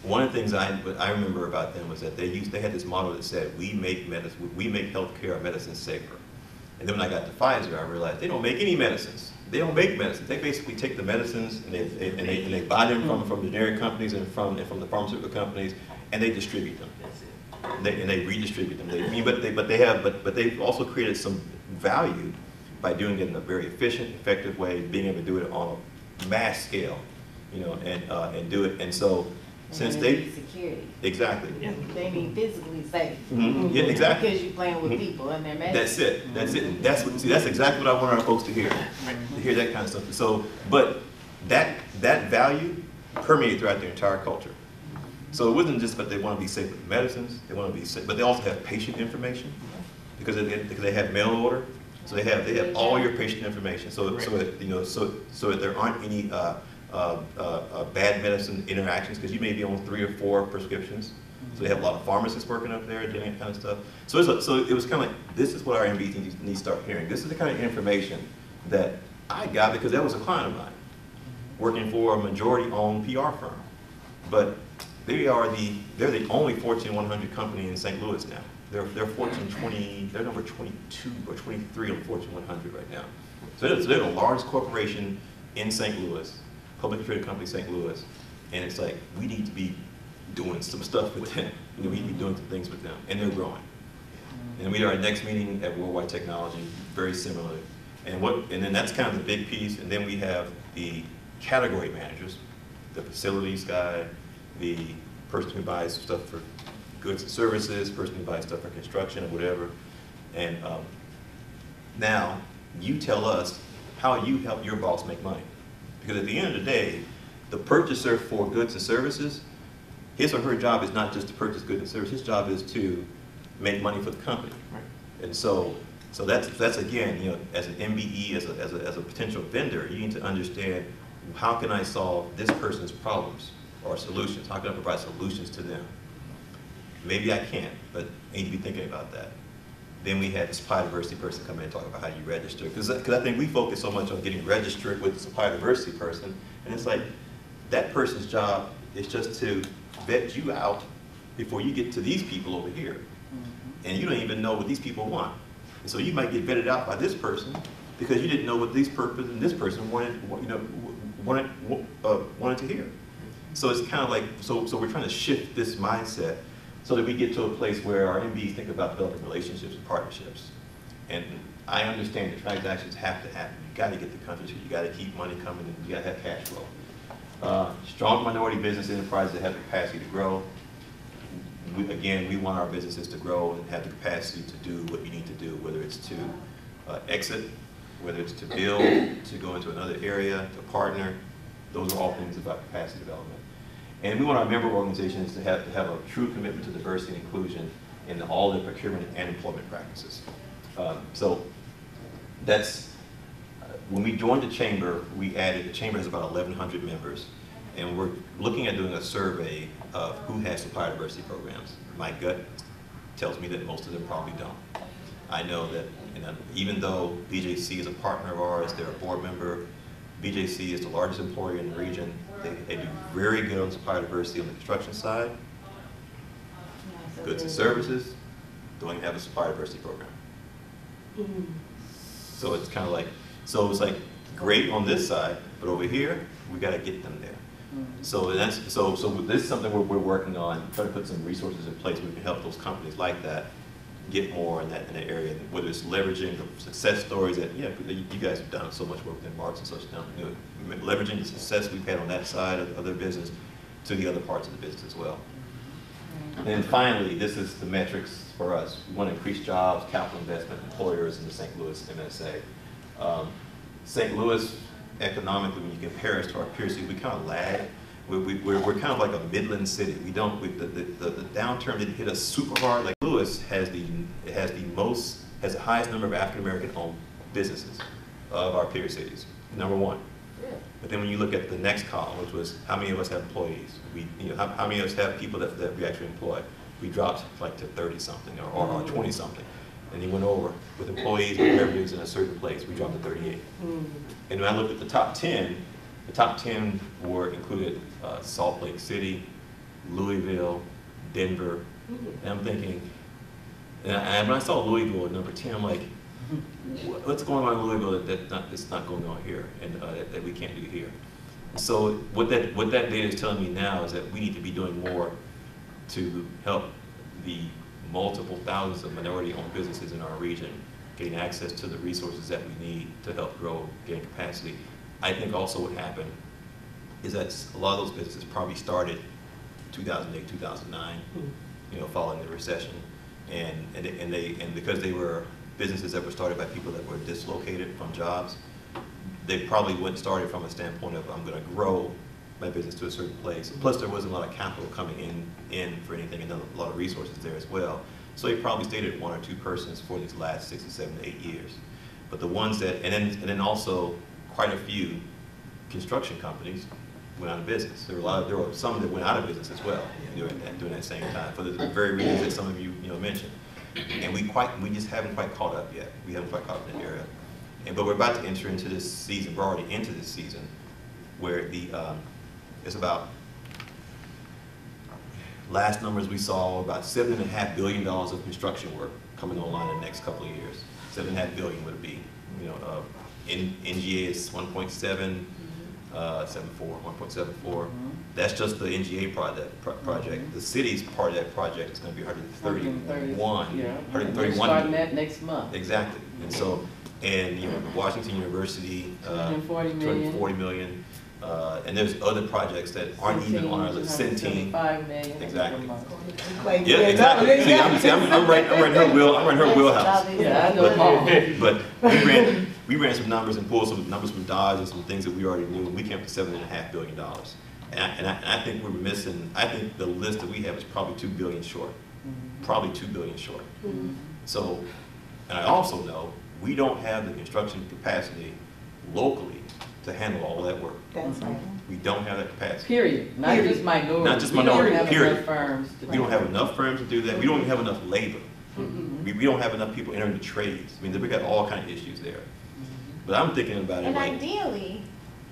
one of the things I remember about them was that they had this model that said, we make healthcare or medicine safer. And then when I got to Pfizer, I realized they don't make any medicines. They don't make medicines. They basically take the medicines and they buy them from the generic companies and from the pharmaceutical companies, and they distribute them. And they redistribute them. But they've also created some value by doing it in a very efficient, effective way, being able to do it on a mass scale, and do it. And so, since they need security, exactly, they need physically safe. Yeah, exactly. Because you're playing with people and their medicine. That's it. That's exactly what I want our folks to hear. To hear that kind of stuff. So, but that value permeated throughout their entire culture. So it wasn't just that they want to be safe with medicines, they want to be safe, but they also have patient information because they have mail order. So they have all your patient information. So that there aren't any bad medicine interactions, because you may be on 3 or 4 prescriptions. So they have a lot of pharmacists working up there doing that kind of stuff. So it was kind of like, this is what our MBs need to start hearing. This is the kind of information that I got because that was a client of mine working for a majority-owned PR firm. But they're the only Fortune 100 company in St. Louis now. They're Fortune 20, they're number 22 or 23 on Fortune 100 right now. So they're the largest corporation in St. Louis, publicly traded company St. Louis, and it's like, we need to be doing some stuff with them. We need to be doing some things with them, and they're growing. And we had our next meeting at Worldwide Technology, very similar. And then that's kind of the big piece, and then we have the category managers, the facilities guy, the person who buys stuff for goods and services, person who buys stuff for construction or whatever. And now, you tell us how you help your boss make money. Because at the end of the day, the purchaser for goods and services, his or her job is not just to purchase goods and services, his job is to make money for the company. Right. And so that's again, as an MBE, as a potential vendor, you need to understand, how can I solve this person's problems or solutions? How can I provide solutions to them? Maybe I can't, but I need to be thinking about that. Then we had the supply diversity person come in and talk about how you register. Because I think we focus so much on getting registered with the supply diversity person, and it's like, that person's job is just to vet you out before you get to these people over here. And you don't even know what these people want. And so you might get vetted out by this person because you didn't know what this person wanted to hear. So it's kind of like, so we're trying to shift this mindset so that we get to a place where our MBs think about developing relationships and partnerships. And I understand that transactions have to happen. You got to get the countries here. You got to keep money coming in. You got to have cash flow. Strong minority business enterprises that have the capacity to grow. Again, we want our businesses to grow and have the capacity to do what you need to do, whether it's to exit, whether it's to build, to go into another area, to partner. Those are all things about capacity development. And we want our member organizations to have a true commitment to diversity and inclusion in all their procurement and employment practices. So that's, when we joined the chamber, the chamber has about 1,100 members, and we're looking at doing a survey of who has supply diversity programs. My gut tells me that most of them probably don't. I know that even though BJC is a partner of ours, they're a board member, BJC is the largest employer in the region. They do very good on supply diversity on the construction side. Goods and services don't even have a supply diversity program. So it's kind of like, it's like great on this side, but over here, we got to get them there. So this is something we're working on, trying to put some resources in place where we can help those companies like that get more in that area, whether it's leveraging the success stories that, you guys have done so much work within Marks and such now, leveraging the success we've had on that side of their business to the other parts of the business as well. And then finally, this is the metrics for us. We want to increase jobs, capital investment, employers in the St. Louis MSA. St. Louis, economically, when you compare us to our peer cities, we kind of lag. We're kind of like a Midland city. The downturn didn't hit us super hard. Like Louis has the highest number of African American owned businesses of our peer cities, #1. But then when you look at the next column, which was how many of us have employees, how many of us have people that we actually employ, we dropped like to 30 something or 20 something. And he went over with employees and revenues in a certain place, we dropped to 38. And when I looked at the top 10 included Salt Lake City, Louisville, Denver, and I'm thinking, and when I saw Louisville at number 10, I'm like, what's going on in Louisville that's not going on here, and that we can't do here. So what that data is telling me now is that we need to be doing more to help the multiple thousands of minority-owned businesses in our region getting access to the resources that we need to help grow, gain capacity. I think also what happened is that a lot of those businesses probably started 2008, 2009, following the recession, and because they were businesses that were started by people that were dislocated from jobs, they probably went started from a standpoint of, I'm going to grow my business to a certain place. Plus, there wasn't a lot of capital coming in for anything, and a lot of resources there as well. So they probably stayed at 1 or 2 persons for these last 6 to 7 to 8 years. But the ones that, and then also quite a few construction companies went out of business. There were some that went out of business as well during that same time, for the very reasons that some of you mentioned. And we just haven't quite caught up yet. We haven't quite caught up in that area. But we're about to enter into this season. We're already into this season where it's about, last numbers we saw, about $7.5 billion of construction work coming online in the next couple of years. $7.5 billion would it be? NGA is 1.7, 1.74. That's just the NGA project. The city's part of that project is going to be 131. Yeah. 131. We're starting that next month. Exactly. And so, Washington University, 240 million. And there's other projects that aren't even on our list. Centene. $5 million. Exactly. Yeah, exactly. See, I'm right her wheelhouse. Yeah, I know them all. But we ran some numbers and pulled some numbers from Dodge and some things that we already knew, and we came up to $7.5 billion. And I think we're missing, I think the list that we have is probably $2 billion short. Probably $2 billion short. So, and I also know we don't have the construction capacity locally to handle all that work. That's right. We don't have that capacity. Period. Not just minority. Not just minority, period. Enough firms to we don't have enough firms to do that. We don't even have enough labor. We don't have enough people entering the trades. I mean, we got all kinds of issues there. But I'm thinking about it And like, ideally,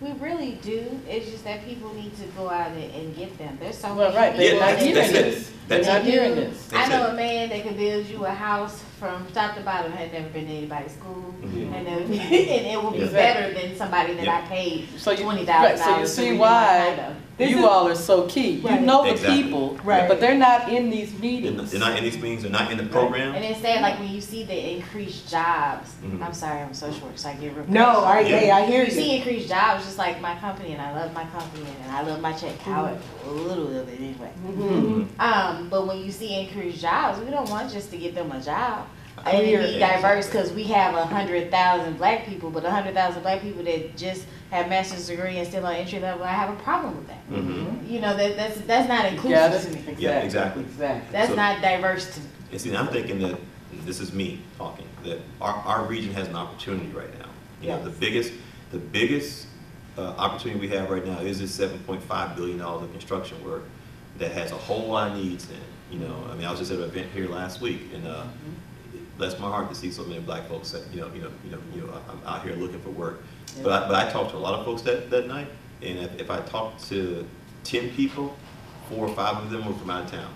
we really do. It's just that people need to go out and get them. There's so Well, many right. They're people. not hearing this. They're not hearing this. I know a man that can build you a house from top to bottom, had never been to anybody's school, and it will be better than somebody that I paid $20,000. Right, so you see why you all are so key. You know the people, but they're not in these meetings. They're not in these meetings. They're not in the program. And instead, like when you see the increased jobs, I'm sorry, I'm so short, so I get real. No, I hear you. You see increased jobs, just like my company, and I love my company, and I love my check. How a little of it anyway. But when you see increased jobs, we don't want just to get them a job. And it be diverse because we have 100,000 black people, but 100,000 black people that just have master's degree and still on entry level, I have a problem with that. That's not inclusive to me. Exactly. Yeah, exactly. That's not diverse to me. And see, I'm thinking that, this is me talking, that our region has an opportunity right now. The biggest opportunity we have right now is this $7.5 billion of construction work that has a whole lot of needs in it. I mean, I was just at an event here last week, and bless my heart to see so many black folks that I'm out here looking for work. But I talked to a lot of folks that night, and if I talked to 10 people, 4 or 5 of them were from out of town.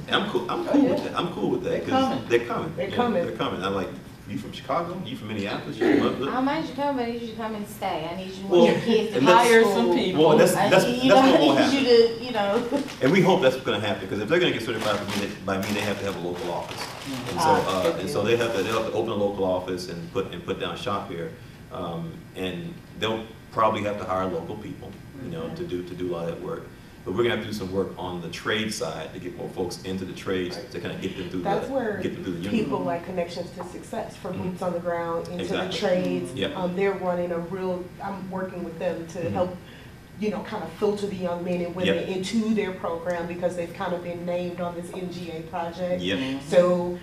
And I'm cool with that. I'm cool with that because they're coming. They're coming. I'm like, you from Chicago? You from Minneapolis? I don't mind you coming, but I need you to come and stay. I need you and your kids to hire some people. Well, that's what will happen. I need you to, And we hope that's going to happen, because if they're going to get certified by me, they have to have a local office. And so they'll have to open a local office and put down shop here, and they'll probably have to hire local people, to do a lot of that work. But we're going to have to do some work on the trade side to get more folks into the trades to kind of get them through the people like Connections to Success for boots on the ground into the trades. They're running I'm working with them to help, kind of filter the young men and women into their program, because they've kind of been named on this NGA project. So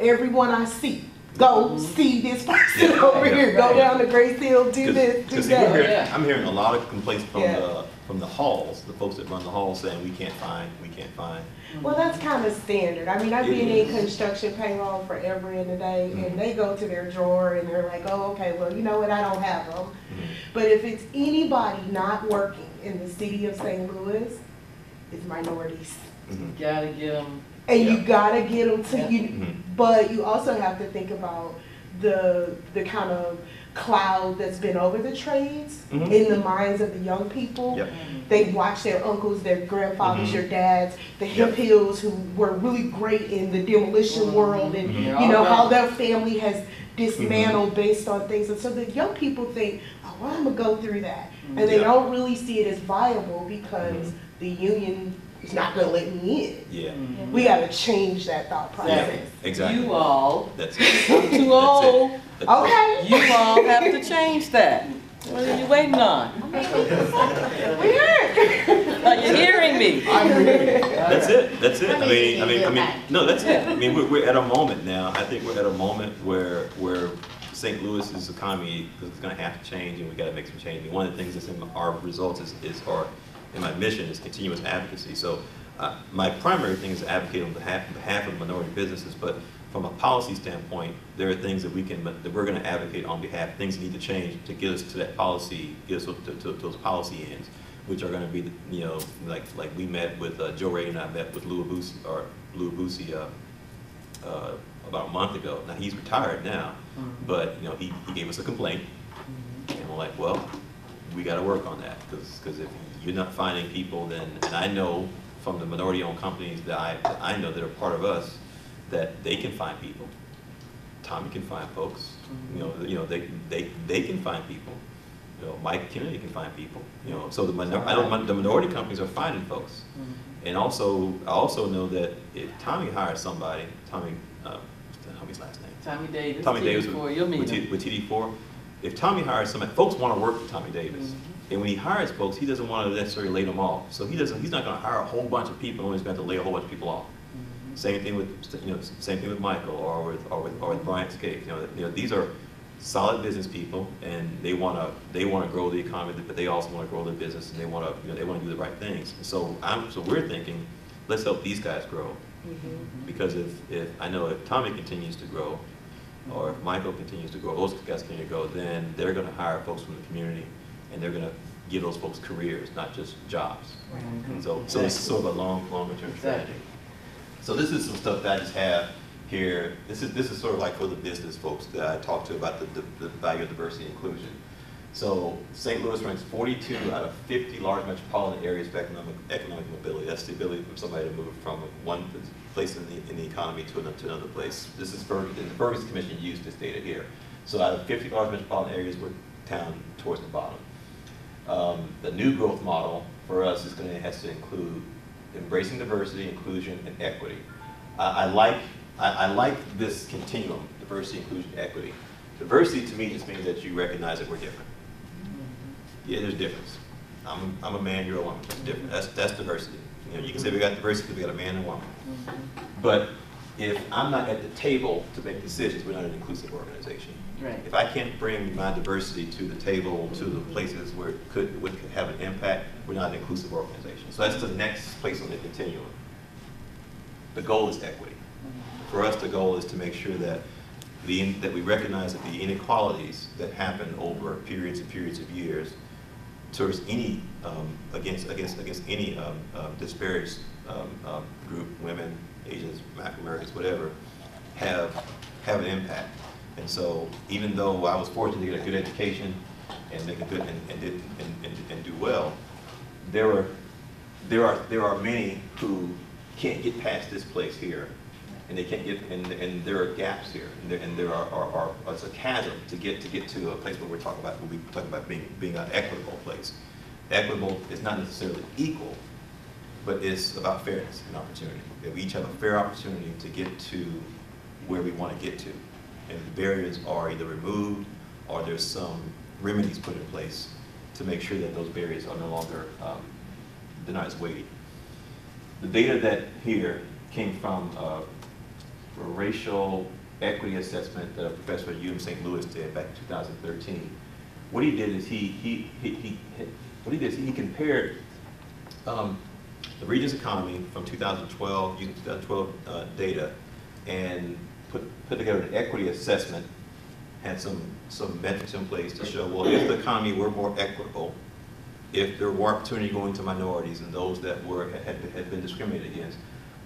everyone I see, go see this person over here. Go down to Grace Hill, do this, do that. I'm hearing a lot of complaints from the halls, the folks that run the halls, saying we can't find. Well, that's kind of standard. I mean, I've been in construction payroll forever in the day, and they go to their drawer and they're like, oh, okay, well, you know what, I don't have them. But if it's anybody not working in the city of St. Louis, it's minorities. Gotta get them. And you gotta get them to you, but you also have to think about the kind of cloud that's been over the trades in the minds of the young people. They watch their uncles, their grandfathers, your dads, the hip hills who were really great in the demolition world, and you know how their family has dismantled based on things. And so the young people think, oh, well, I'm gonna go through that, and they don't really see it as viable because the union is not gonna let me in. We gotta change that thought process. Exactly. You all, that's it. I'm too old. Okay. You all have to change that. What are you waiting on? We heard. Are you hearing me? That's it. That's it. I mean, no, that's it. I mean, we're at a moment now. I think we're at a moment where St. Louis's economy is going to have to change, and we got to make some change. And one of the things that's in our results or in my mission is continuous advocacy. So my primary thing is to advocate on behalf of minority businesses, but from a policy standpoint, there are things that we're going to advocate on behalf. Things need to change to get us to that policy, get us to those policy ends, which are going to be, you know, like we met with Joe Ray and I met with Louis Boosie about a month ago. Now he's retired now, but you know he gave us a complaint, and we're like, well, we got to work on that because if you're not finding people, then, and I know from the minority-owned companies that I know that are part of us, that they can find people. Tommy can find folks. You know, they can find people. You know, Mike Kennedy can find people. You know, so the minority companies are finding folks. And also, I also know that if Tommy hires somebody, Tommy's last name. Tommy Davis. Tommy Davis with TD4. If Tommy hires somebody, folks want to work with Tommy Davis. And when he hires folks, he doesn't want to necessarily lay them off. So he's not going to hire a whole bunch of people, and he's going to lay a whole bunch of people off. Same thing with Michael or with Brian Scaife. You know, these are solid business people, and they want to grow the economy, but they also want to grow their business, and they want to do the right things. And so we're thinking, let's help these guys grow, because if Tommy continues to grow, or if Michael continues to grow, those guys continue to grow, then they're going to hire folks from the community, and they're going to give those folks careers, not just jobs. And so it's sort of a longer term strategy. So this is some stuff that I just have here. This is sort of like for the business folks that I talked to about the value of diversity and inclusion. So St. Louis ranks 42 out of 50 large metropolitan areas of economic mobility. That's the ability for somebody to move from one place in the economy to another place. This is the Ferguson Commission used this data here. So out of 50 large metropolitan areas, we're down towards the bottom. The new growth model for us has to include embracing diversity, inclusion, and equity. I like this continuum: diversity, inclusion, equity. Diversity to me just means that you recognize that we're different. Yeah, there's a difference. I'm a man, you're a woman. That's different. That's diversity. You know, you can say we got diversity because we got a man and a woman. But if I'm not at the table to make decisions, we're not an inclusive organization. Right. If I can't bring my diversity to the table, to the places where it could have an impact, we're not an inclusive organization. So that's the next place on the continuum. The goal is equity. For us, the goal is to make sure that we recognize that the inequalities that happen over periods and periods of years towards any against any disparate group, women, Asians, African Americans, whatever, have an impact. And so, even though I was fortunate to get a good education and make a good and do well, there are many who can't get past this place here, and they can't get and there are gaps here, and there are it's a chasm to get to a place where we talk about being an equitable place. Equitable is not necessarily equal, but it's about fairness and opportunity. That we each have a fair opportunity to get to where we want to get to. And the barriers are either removed or there's some remedies put in place to make sure that those barriers are no longer, they're not as weighty. The data that here came from a racial equity assessment that a professor at UM St. Louis did back in 2013. What he did is he compared the region's economy from 2012, using 2012 data, and put together an equity assessment, had some metrics in place to show, well, if the economy were more equitable, if there were opportunity going to minorities and those that had been discriminated against,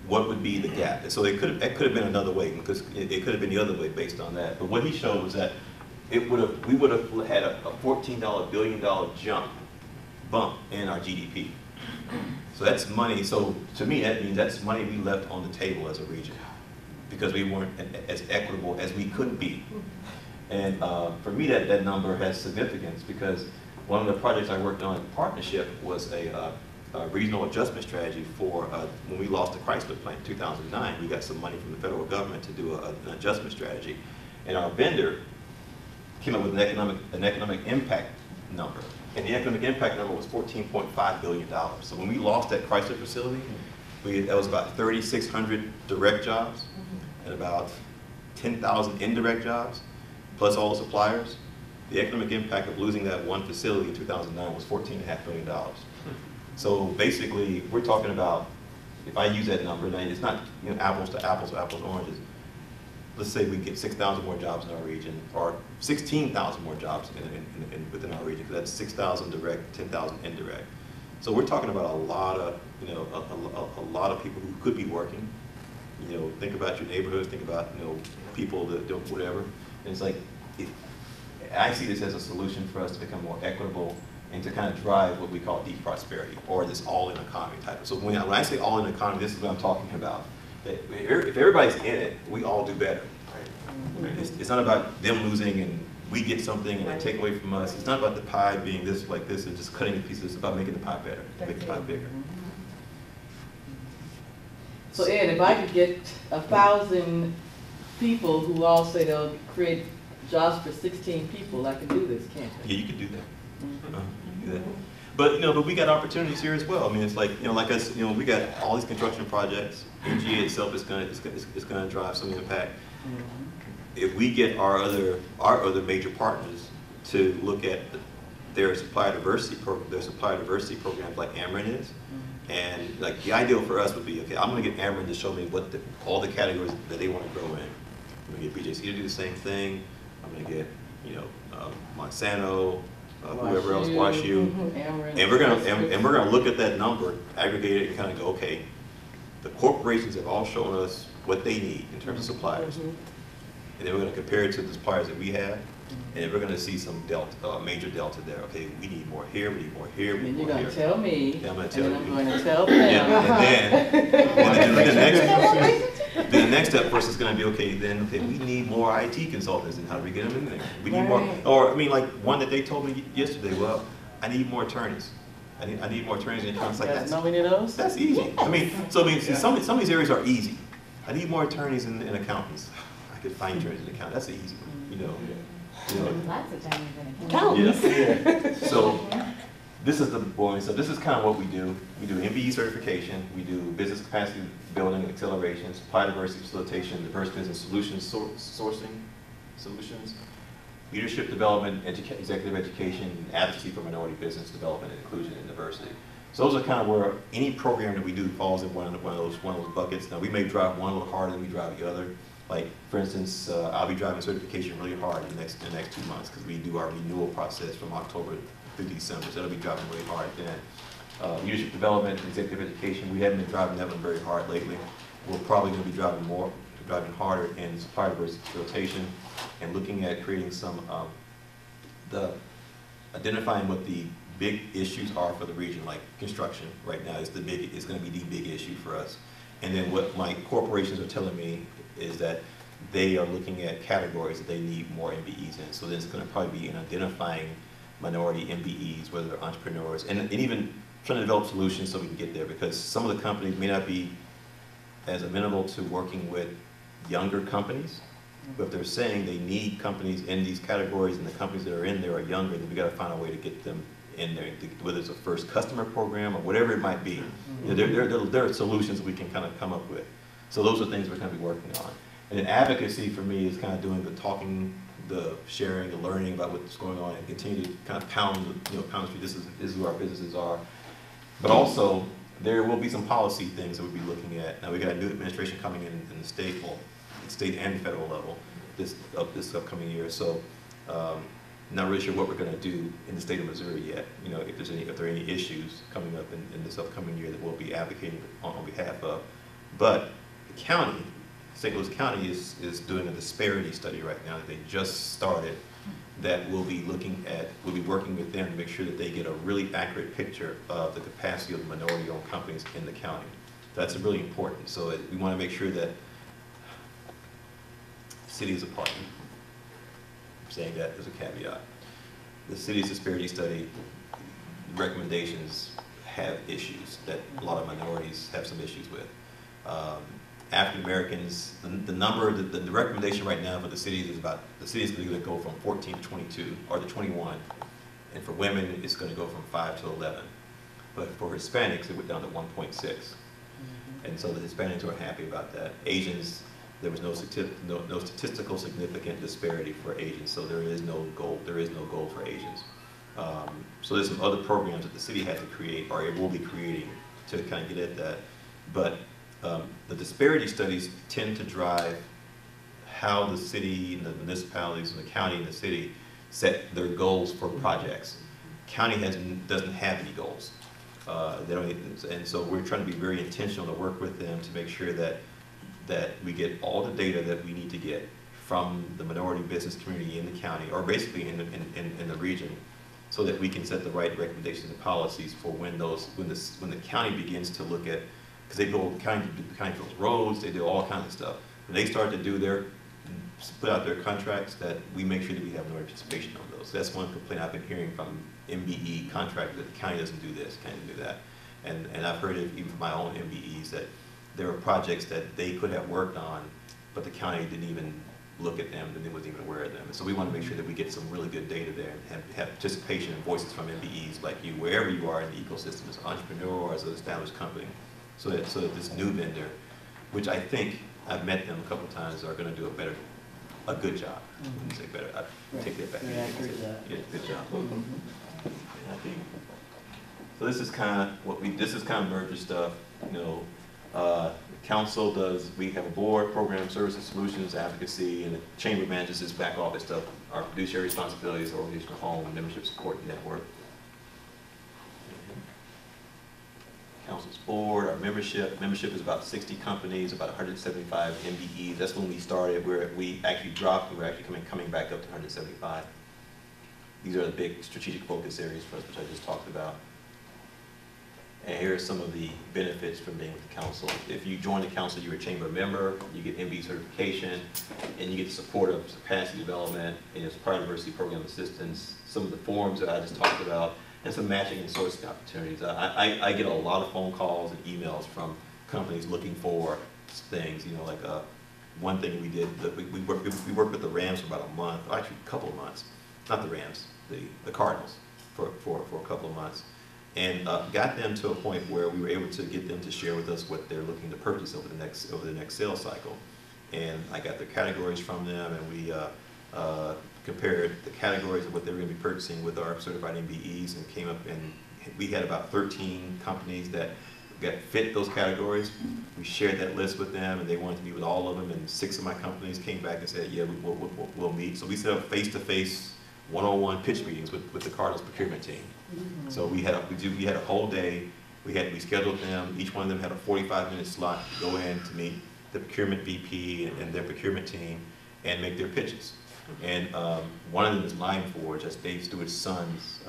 what would be the gap. So that could have been another way, because it could have been the other way based on that. But what he showed was that we would have had a $14 billion bump in our GDP. So that's money. So to me, that means that's money we left on the table as a region, because we weren't as equitable as we could be. And for me, that number has significance, because one of the projects I worked on in partnership was a regional adjustment strategy for when we lost the Chrysler plant in 2009. We got some money from the federal government to do an adjustment strategy, and our vendor came up with an economic impact number, and the economic impact number was $14.5 billion. So when we lost that Chrysler facility, that was about 3,600 direct jobs and about 10,000 indirect jobs, plus all the suppliers. The economic impact of losing that one facility in 2009 was $14.5 billion. So basically, we're talking about, if I use that number, then it's not apples to apples or apples to oranges. Let's say we get 6,000 more jobs in our region, or 16,000 more jobs within our region, because that's 6,000 direct, 10,000 indirect. So we're talking about a lot of, a lot of people who could be working. Think about your neighborhoods, think about, people that do whatever. And it's like, I see this as a solution for us to become more equitable and to kind of drive what we call deep prosperity, or this all-in economy type of. So when I say all-in economy, this is what I'm talking about. That if everybody's in it, we all do better. Right? It's not about them losing and we get something and they take away from us. It's not about the pie being this like this and just cutting the pieces. It's about making the pie better, making the pie bigger. So Ed, if I could get 1,000 people who all say they'll create jobs for 16 people, I can do this, can't I? Yeah, you can do that. You can do that. But but we got opportunities here as well. I mean, it's like like us. We got all these construction projects. MGA itself is gonna drive some impact. If we get our other major partners to look at their supplier diversity programs like Ameren is, and like the ideal for us would be, okay, I'm gonna get Ameren to show me what all the categories that they want to grow in. I'm gonna get BJC to do the same thing. I'm gonna get Monsanto. Whoever else, WashU, and we're gonna look at that number, aggregate it, and kind of go, okay, the corporations have all shown us what they need in terms of suppliers, and then we're gonna compare it to the suppliers that we have, and we're gonna see some delta, major delta there. Okay, we need more here, we need more here, we need more here. And you're gonna tell me, yeah, I'm gonna tell you. I'm going to tell them. Yeah, and then the next step for us is going to be, okay, we need more IT consultants, and how do we get them in there? We need more, or I mean, like one that they told me yesterday, well, I need more attorneys. I need more attorneys, and it's like, that's easy. I mean, some of these areas are easy. I need more attorneys and accountants. I could find attorneys and accountants. That's the easy one, Lots of attorneys and accountants. Yeah. So this is the boring stuff. This is kind of what we do. We do MBE certification. We do business capacity building and acceleration, supply diversity facilitation, diverse business solutions sourcing solutions, leadership development, executive education, and advocacy for minority business development and inclusion and diversity. So those are kind of where any program that we do falls in one of those buckets. Now we may drive one a little harder than we drive the other. Like for instance, I'll be driving certification really hard in the next 2 months, because we do our renewal process from October through December, so that'll be driving really hard then. Leadership development, executive education, we haven't been driving that one very hard lately. We're probably going to be driving harder in supplier diversity facilitation, and looking at creating some, identifying what the big issues are for the region, like construction right now is going to be the big issue for us. And then what my corporations are telling me is that they are looking at categories that they need more MBEs in. So then it's going to probably be in identifying minority MBEs, whether they're entrepreneurs, and even trying to develop solutions so we can get there, because some of the companies may not be as amenable to working with younger companies, but if they're saying they need companies in these categories and the companies that are in there are younger, then we got to find a way to get them in there, whether it's a first customer program or whatever it might be. There are solutions we can kind of come up with. So those are things we're going to be working on. And then advocacy for me is kind of doing the talking, the sharing, the learning about what's going on, and continue to kind of pound the street. This is who our businesses are. But also, there will be some policy things that we'll be looking at. Now we got a new administration coming in the state, well, state and federal level this upcoming year. So, not really sure what we're going to do in the state of Missouri yet. If there are any issues coming up in this upcoming year that we'll be advocating on behalf of. But the county, St. Louis County is doing a disparity study right now that they just started, that we'll be working with them to make sure that they get a really accurate picture of the capacity of the minority-owned companies in the county. That's really important. So we want to make sure that the city is a partner. I'm saying that as a caveat. The city's disparity study recommendations have issues that a lot of minorities have some issues with. African Americans, the recommendation right now for the cities is the city's going to go from 14 to 22 or to 21, and for women it's going to go from 5 to 11. But for Hispanics it went down to 1.6, and so the Hispanics are happy about that. Asians, there was no statistical significant disparity for Asians, so there is no goal. There is no goal for Asians. So there's some other programs that the city had to create, or it will be creating, to kind of get at that. But the disparity studies tend to drive how the city and the municipalities and the county and the city set their goals for projects. County doesn't have any goals. And so we're trying to be very intentional to work with them to make sure that we get all the data that we need to get from the minority business community in the county, or basically in the region, so that we can set the right recommendations and policies for when the county begins to look at, because they build county builds roads, they do all kinds of stuff. When they start to put out their contracts, that we make sure that we have no participation on those. So that's one complaint I've been hearing from MBE contractors, that the county doesn't do this, county doesn't do that. And I've heard it even from my own MBEs, that there are projects that they could have worked on, but the county didn't even look at them, and they wasn't even aware of them. And so we want to make sure that we get some really good data there, and have participation and voices from MBEs like you, wherever you are in the ecosystem, as an entrepreneur or as an established company, so that this new vendor, which I think I've met them a couple of times, are going to do a good job. I wouldn't say better. I take that back. Yeah, yeah, good job. And I think so. This is kind of merger stuff, you know. Council does, we have a board, program, services, solutions, advocacy, and the chamber manages this back office stuff. Our fiduciary responsibilities, organizational home, membership support network. Council's board, our membership is about 60 companies, about 175 MBEs. That's when we started, where we actually dropped, and we're actually coming back up to 175. These are the big strategic focus areas for us, which I just talked about. And here are some of the benefits from being with the council. If you join the council, you're a chamber member, you get MBE certification, and you get the support of capacity development, and it's prior diversity program assistance, some of the forums that I just talked about, and some matching and sourcing opportunities. I get a lot of phone calls and emails from companies looking for things, you know, like one thing we did, we worked with the Rams for about a month, or actually a couple of months, not the Rams, the Cardinals for a couple of months. And got them to a point where we were able to get them to share with us what they're looking to purchase over the next sales cycle. And I got the categories from them, and we compared the categories of what they were going to be purchasing with our certified MBEs, and came up, and we had about 13 companies that fit those categories. We shared that list with them, and they wanted to meet with all of them, and 6 of my companies came back and said, yeah, we'll meet. So we set up face-to-face, one-on-one pitch meetings with the Cardinals procurement team. So we had a whole day. We scheduled them. Each one of them had a 45-minute slot to go in to meet the procurement VP and their procurement team and make their pitches. And one of them is LimeForge. That's Dave Stewart's son's.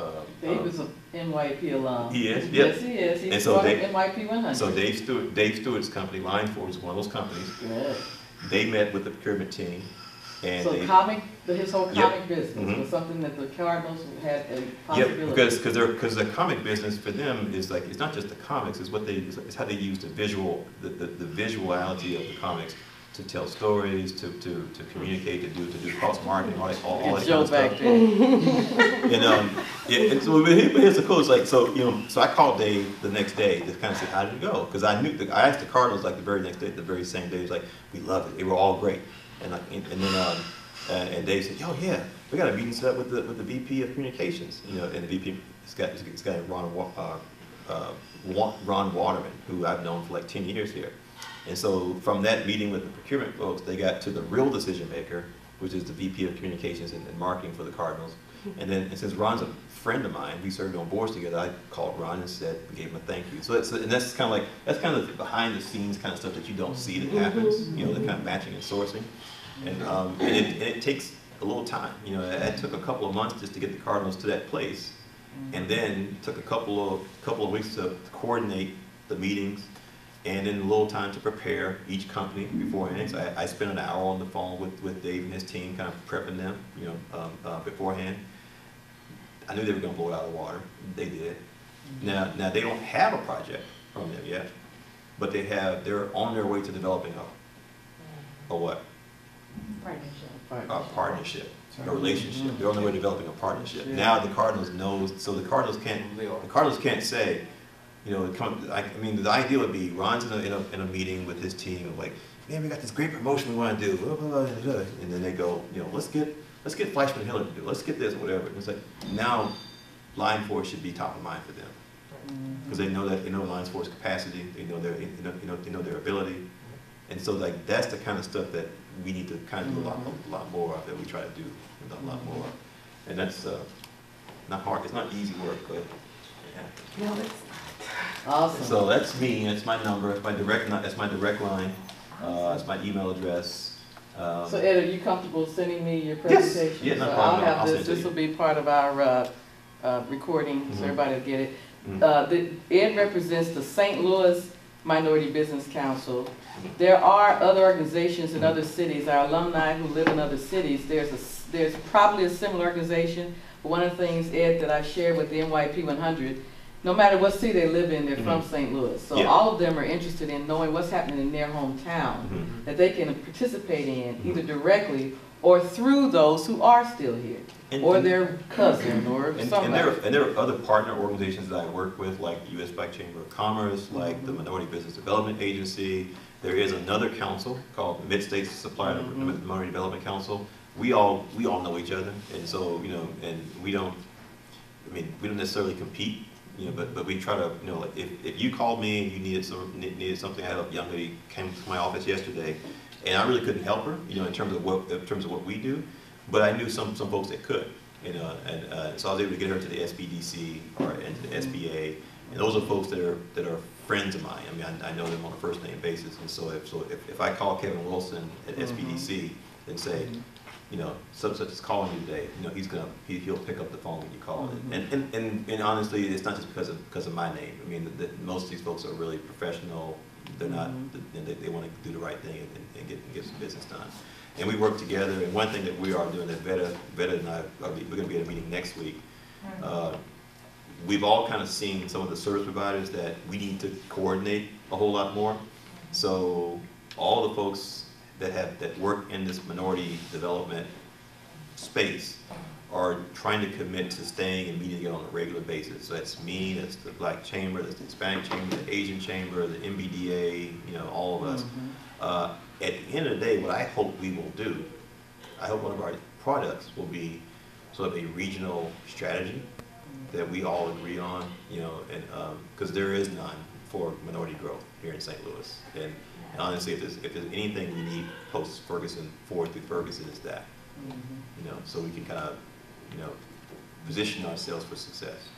Dave is an MYEP alum. He is. Yes, he is. He's part of MYEP 100. So Dave Stewart's company, LimeForge, is one of those companies. Good. They met with the procurement team. And so his whole comic business was something that the Cardinals had a possibility. Yeah, because the comic business for them is like, it's not just the comics, it's how they use the visuality of the comics to tell stories, to communicate, to do cross marketing, all that kind of stuff. And so here's the cool. It's like, so I called Dave the next day to kind of say, how did it go? Because I asked the Cardinals like the very next day, the very same day. It was like, we loved it. They were all great. And Dave said, "Yo, yeah, we got a meeting set up with the VP of Communications, you know." And the VP, this guy Ron Waterman, who I've known for like 10 years here. And so from that meeting with the procurement folks, they got to the real decision maker, which is the VP of Communications and Marketing for the Cardinals. And then, and since Ron's a friend of mine, we served on boards together, I called Ron and said, gave him a thank you. So that's kind of like, that's kind of the behind the scenes kind of stuff that you don't see that happens, you know, the kind of matching and sourcing. And it takes a little time. You know, it took a couple of months just to get the Cardinals to that place. And then it took a couple of weeks to coordinate the meetings, and then a little time to prepare each company beforehand. So I spent an hour on the phone with Dave and his team, kind of prepping them, you know, beforehand. I knew they were going to blow it out of the water. They did. Now they don't have a project from them yet, but they're on their way to developing a what? Partnership. A partnership, a relationship. They're on their way to developing a partnership. Now the Cardinals knows, so the Cardinals can't say, you know, I mean, the idea would be Ron's in a meeting with his team, like, man, we got this great promotion we want to do, blah, blah, blah, blah. And then they go, you know, let's get Fleischman Hiller to do, let's get this, whatever. And it's like, now line force should be top of mind for them, because they know line force capacity, they know their ability, and so like that's the kind of stuff that we need to kind of do a lot more of, that we try to do a lot more of. And that's not hard. It's not easy work, but yeah. No, it's Awesome. So that's me. That's my number. That's my direct line. That's my email address. So Ed, are you comfortable sending me your presentation? Yes. Yeah, no so problem. I'll have I'll this. send it to This will you. be part of our recording, so everybody will get it. Ed represents the St. Louis Minority Business Council. There are other organizations in other cities. Our alumni who live in other cities, there's probably a similar organization. But one of the things, Ed, that I shared with the MYEP 100, no matter what city they live in, they're from St. Louis. So all of them are interested in knowing what's happening in their hometown that they can participate in either directly or through those who are still here, or their cousin or somebody. And there are other partner organizations that I work with, like the U.S. Black Chamber of Commerce, like the Minority Business Development Agency. There is another council called the Mid-States Supplier Minority Development Council. We all know each other, and so, you know, and we don't necessarily compete. You know, but we try to, you know, like if you called me and you needed something, I had a young lady came to my office yesterday, and I really couldn't help her, you know, in terms of what we do, but I knew some folks that could, you know, and so I was able to get her to the SBDC or into the SBA, and those are folks that are friends of mine. I mean, I know them on a first name basis, and so if I call Kevin Wilson at SBDC and say, you know, such is calling you today, you know, he'll pick up the phone when you call. And honestly, it's not just because of my name. I mean, most of these folks are really professional. They're not, they want to do the right thing and get some business done. And we work together. And one thing that we are doing that Veda and I, we're going to be at a meeting next week. We've all kind of seen some of the service providers that we need to coordinate a whole lot more. So all the folks that work in this minority development space are trying to commit to staying and meeting on a regular basis. So that's me, that's the Black Chamber, that's the Hispanic Chamber, the Asian Chamber, the MBDA, you know, all of us. At the end of the day, what I hope we will do, I hope one of our products will be sort of a regional strategy that we all agree on, you know, and because there is none for minority growth here in St. Louis. And honestly, if there's anything we need post-Ferguson, forward through Ferguson, is that, you know, so we can kind of, you know, position ourselves for success.